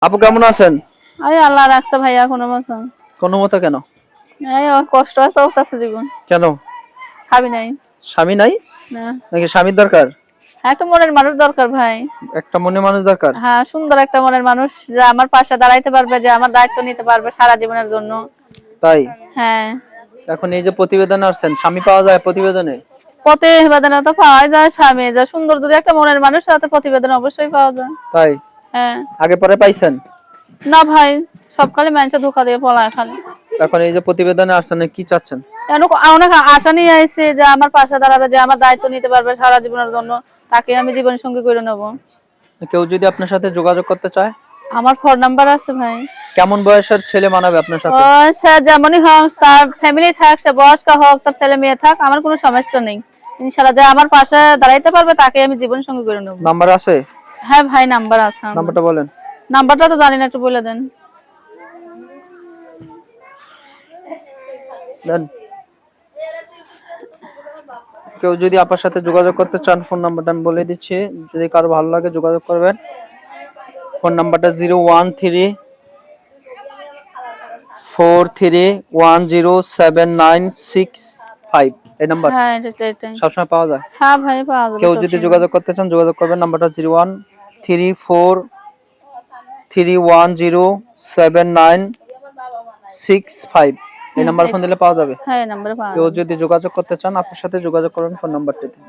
আপু কেমন আছেন? আরে আল্লাহ রাখছে ভাইয়া কোনো মতো। কোনো মতো কেন? এই কষ্ট আছে চলতেছে জীবন। কেন? স্বামী নাই। স্বামী নাই? না। নাকি স্বামীর দরকার? একটা মনের মানুষ দরকার ভাই। একটা মনে মানুষ দরকার। হ্যাঁ, সুন্দর একটা মনের মানুষ যে আমার পাশে দাঁড়াইতে পারবে, যে আমার দায়িত্ব নিতে পারবে সারা জীবনের জন্য। তাই? হ্যাঁ। এখন এই যে প্রতিবেদনে আসছেন, স্বামী পাওয়া যায় প্রতিবেদনে? প্রতিবেদনে তো পাওয়া যায় স্বামী, যে সুন্দর যদি একটা মনের মানুষ সাথে প্রতিবেদন অবশ্যই পাওয়া যায়। তাই? হ্যাঁ। আগে পরে পাইছেন? না ভাই, সবখালি মানুষে ধোকা দিয়ে পলায় খালি। এখন এই যে প্রতিবেদনে আসছেন কি চাচ্ছেন? অনেক আশা নিয়ে আইছে যে আমার পাশে দাঁড়াবে, যে আমার দায়িত্ব নিতে পারবে সারা জীবনের জন্য, তাকে আমি জীবন সঙ্গী করে নেব। কেউ যদি আপনার সাথে যোগাযোগ করতে চায়? আমার ফোন নাম্বার আছে ভাই। কেমন বয়সের ছেলে মানাবে আপনার সাথে? সে যেমনই হোক, তার ফ্যামিলি থাক, সে বয়স্ক হোক, তার ছেলে মেয়ে থাক, আমার কোনো সমস্যা নেই। ইনশাআল্লাহ যে আমার পাশে দাঁড়াইতে পারবে তাকে আমি জীবন সঙ্গী করে নেব। নাম্বার আছে? হ্যাঁ ভাই, নাম্বার আছে আমার। নাম্বারটা বলেন। নাম্বারটা তো জানি না, একটু বলে দেন। দেন। কেউ যদি আপনার সাথে যোগাযোগ করতে চান, ফোন নাম্বারটা আমি বলে দিচ্ছি, যদি কারো ভালো লাগে যোগাযোগ করবেন। ফোন নাম্বারটা 01343107965, এই নাম্বার হ্যাঁ, এটাই। সবসময় পাওয়া যায়। হ্যাঁ ভাই, পাওয়া যাবে কেউ যদি সবসময়। যোগাযোগ করতে চান যোগাযোগ করবেন, নাম্বারটা 01343107965, এই নাম্বার ফোন দিলে পাওয়া যাবে। হ্যাঁ, এই নাম্বারে পাওয়া কেউ যাবে। যদি যোগাযোগ করতে চান আপনার সাথে যোগাযোগ করবেন ফোন নাম্বারটিতে।